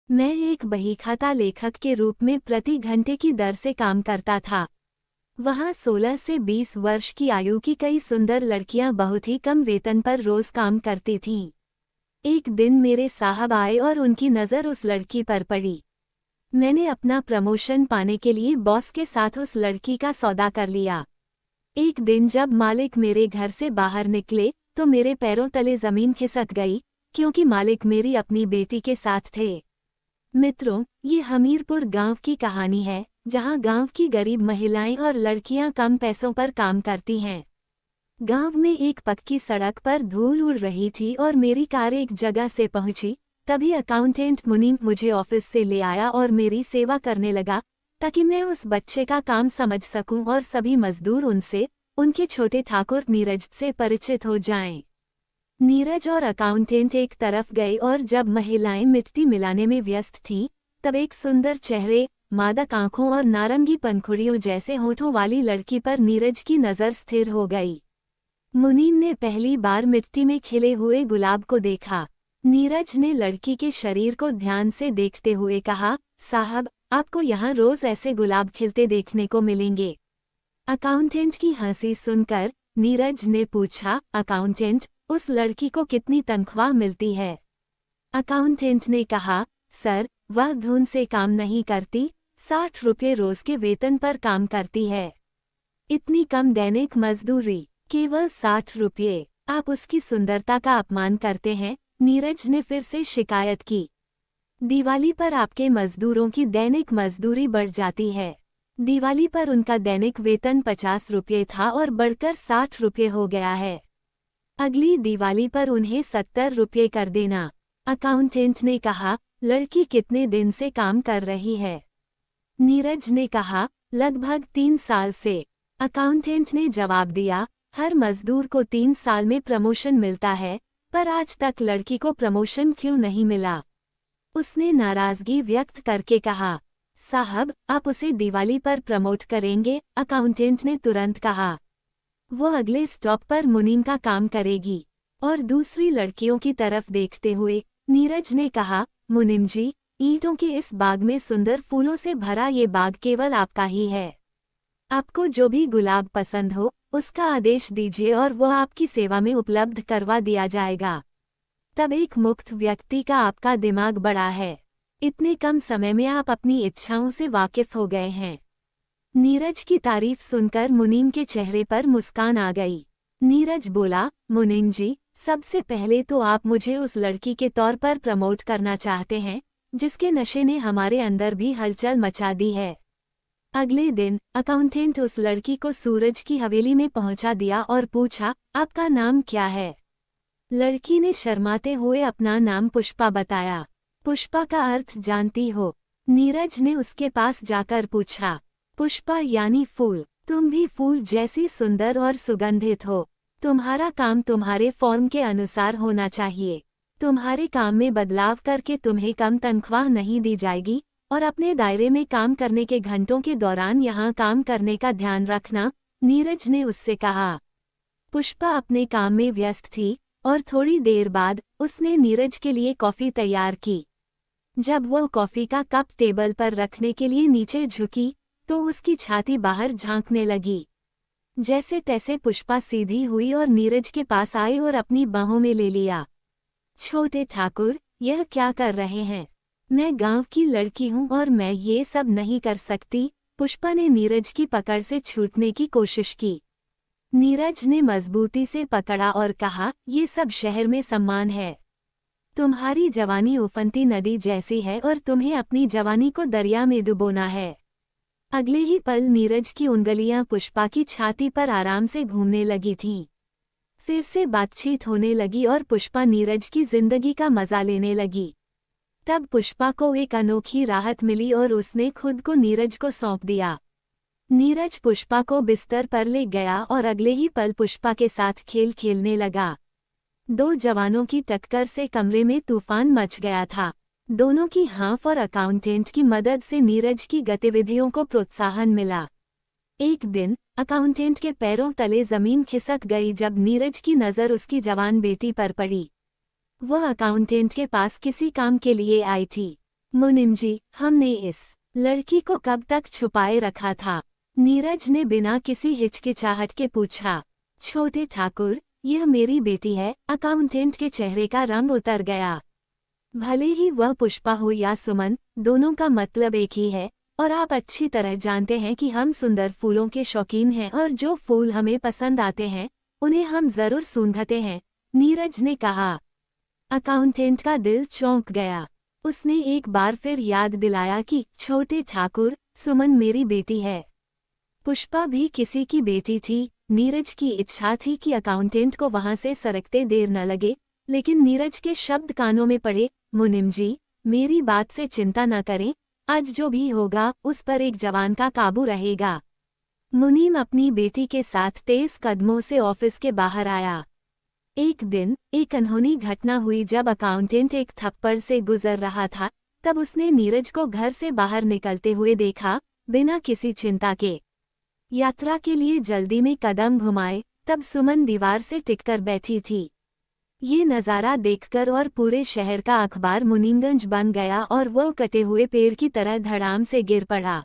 मैं एक बहीखाता लेखक के रूप में प्रति घंटे की दर से काम करता था। वहाँ 16 से 20 वर्ष की आयु की कई सुंदर लड़कियां बहुत ही कम वेतन पर रोज काम करती थीं। एक दिन मेरे साहब आए और उनकी नज़र उस लड़की पर पड़ी। मैंने अपना प्रमोशन पाने के लिए बॉस के साथ उस लड़की का सौदा कर लिया। एक दिन जब मालिक मेरे घर से बाहर निकले तो मेरे पैरों तले जमीन खिसक गई, क्योंकि मालिक मेरी अपनी बेटी के साथ थे। मित्रों, ये हमीरपुर गांव की कहानी है, जहां गांव की गरीब महिलाएं और लड़कियां कम पैसों पर काम करती हैं। गांव में एक पक्की सड़क पर धूल उड़ रही थी और मेरी कार एक जगह से पहुंची। तभी अकाउंटेंट मुनीम मुझे ऑफिस से ले आया और मेरी सेवा करने लगा, ताकि मैं उस बच्चे का काम समझ सकूं और सभी मजदूर उनसे, उनके छोटे ठाकुर नीरज से परिचित हो जाएं। नीरज और अकाउंटेंट एक तरफ गए और जब महिलाएं मिट्टी मिलाने में व्यस्त थीं, तब एक सुंदर चेहरे, मादक आंखों और नारंगी पंखुड़ियों जैसे होठों वाली लड़की पर नीरज की नज़र स्थिर हो गई। मुनीम ने पहली बार मिट्टी में खिले हुए गुलाब को देखा। नीरज ने लड़की के शरीर को ध्यान से देखते हुए कहा, साहब, आपको यहाँ रोज ऐसे गुलाब खिलते देखने को मिलेंगे। अकाउंटेंट की हंसी सुनकर नीरज ने पूछा, अकाउंटेंट, उस लड़की को कितनी तनख्वाह मिलती है? अकाउंटेंट ने कहा, सर, वह धुन से काम नहीं करती, 60 रुपये रोज के वेतन पर काम करती है। इतनी कम दैनिक मजदूरी, केवल 60 रुपये, आप उसकी सुंदरता का अपमान करते हैं। नीरज ने फिर से शिकायत की। दिवाली पर आपके मजदूरों की दैनिक मजदूरी बढ़ जाती है। दिवाली पर उनका दैनिक वेतन 50 रुपये था और बढ़कर 60 रुपये हो गया है। अगली दिवाली पर उन्हें 70 रुपये कर देना। अकाउंटेंट ने कहा, लड़की कितने दिन से काम कर रही है? नीरज ने कहा, लगभग 3 साल से। अकाउंटेंट ने जवाब दिया, हर मजदूर को 3 साल में प्रमोशन मिलता है, पर आज तक लड़की को प्रमोशन क्यों नहीं मिला? उसने नाराजगी व्यक्त करके कहा, साहब, आप उसे दिवाली पर प्रमोट करेंगे? अकाउंटेंट ने तुरंत कहा, वो अगले स्टॉप पर मुनीम का काम करेगी। और दूसरी लड़कियों की तरफ देखते हुए नीरज ने कहा, मुनीम जी, ईंटों के इस बाग में सुंदर फूलों से भरा ये बाग केवल आपका ही है। आपको जो भी गुलाब पसंद हो, उसका आदेश दीजिए और वो आपकी सेवा में उपलब्ध करवा दिया जाएगा। तब एक मुक्त व्यक्ति का आपका दिमाग बड़ा है। इतने कम समय में आप अपनी इच्छाओं से वाकिफ हो गए हैं। नीरज की तारीफ सुनकर मुनीम के चेहरे पर मुस्कान आ गई। नीरज बोला, मुनीम जी, सबसे पहले तो आप मुझे उस लड़की के तौर पर प्रमोट करना चाहते हैं, जिसके नशे ने हमारे अंदर भी हलचल मचा दी है। अगले दिन अकाउंटेंट उस लड़की को सूरज की हवेली में पहुंचा दिया और पूछा, आपका नाम क्या है? लड़की ने शर्माते हुए अपना नाम पुष्पा बताया। पुष्पा का अर्थ जानती हो? नीरज ने उसके पास जाकर पूछा। पुष्पा यानी फूल। तुम भी फूल जैसी सुंदर और सुगंधित हो। तुम्हारा काम तुम्हारे फॉर्म के अनुसार होना चाहिए। तुम्हारे काम में बदलाव करके तुम्हें कम तनख्वाह नहीं दी जाएगी और अपने दायरे में काम करने के घंटों के दौरान यहाँ काम करने का ध्यान रखना, नीरज ने उससे कहा। पुष्पा अपने काम में व्यस्त थी और थोड़ी देर बाद उसने नीरज के लिए कॉफ़ी तैयार की। जब वो कॉफ़ी का कप टेबल पर रखने के लिए नीचे झुकी तो उसकी छाती बाहर झांकने लगी। जैसे तैसे पुष्पा सीधी हुई और नीरज के पास आई और अपनी बाहों में ले लिया। छोटे ठाकुर, यह क्या कर रहे हैं? मैं गांव की लड़की हूं और मैं ये सब नहीं कर सकती। पुष्पा ने नीरज की पकड़ से छूटने की कोशिश की। नीरज ने मजबूती से पकड़ा और कहा, ये सब शहर में सम्मान है। तुम्हारी जवानी उफनती नदी जैसी है और तुम्हें अपनी जवानी को दरिया में डुबोना है। अगले ही पल नीरज की उंगलियां पुष्पा की छाती पर आराम से घूमने लगी थीं। फिर से बातचीत होने लगी और पुष्पा नीरज की जिंदगी का मजा लेने लगी। तब पुष्पा को एक अनोखी राहत मिली और उसने खुद को नीरज को सौंप दिया। नीरज पुष्पा को बिस्तर पर ले गया और अगले ही पल पुष्पा के साथ खेल खेलने लगा। 2 जवानों की टक्कर से कमरे में तूफान मच गया था। दोनों की हाँफ और अकाउंटेंट की मदद से नीरज की गतिविधियों को प्रोत्साहन मिला। एक दिन अकाउंटेंट के पैरों तले जमीन खिसक गई जब नीरज की नज़र उसकी जवान बेटी पर पड़ी। वह अकाउंटेंट के पास किसी काम के लिए आई थी। मुनिम जी, हमने इस लड़की को कब तक छुपाए रखा था? नीरज ने बिना किसी हिचकिचाहट के पूछा। छोटे ठाकुर, यह मेरी बेटी है। अकाउंटेंट के चेहरे का रंग उतर गया। भले ही वह पुष्पा हो या सुमन, दोनों का मतलब एक ही है, और आप अच्छी तरह जानते हैं कि हम सुंदर फूलों के शौकीन हैं और जो फूल हमें पसंद आते हैं उन्हें हम जरूर सूंघते हैं, नीरज ने कहा। अकाउंटेंट का दिल चौंक गया। उसने एक बार फिर याद दिलाया कि छोटे ठाकुर, सुमन मेरी बेटी है। पुष्पा भी किसी की बेटी थी। नीरज की इच्छा थी कि अकाउंटेंट को वहां से सरकते देर न लगे, लेकिन नीरज के शब्द कानों में पड़े। मुनिम जी, मेरी बात से चिंता न करें, आज जो भी होगा उस पर एक जवान का काबू रहेगा। मुनीम अपनी बेटी के साथ तेज कदमों से ऑफिस के बाहर आया। एक दिन एक अनहोनी घटना हुई। जब अकाउंटेंट एक थप्पड़ से गुजर रहा था, तब उसने नीरज को घर से बाहर निकलते हुए देखा, बिना किसी चिंता के। यात्रा के लिए जल्दी में कदम घुमाए, तब सुमन दीवार से टिककर बैठी थी। ये नज़ारा देखकर और पूरे शहर का अखबार मुनीमगंज बन गया और वह कटे हुए पेड़ की तरह धड़ाम से गिर पड़ा।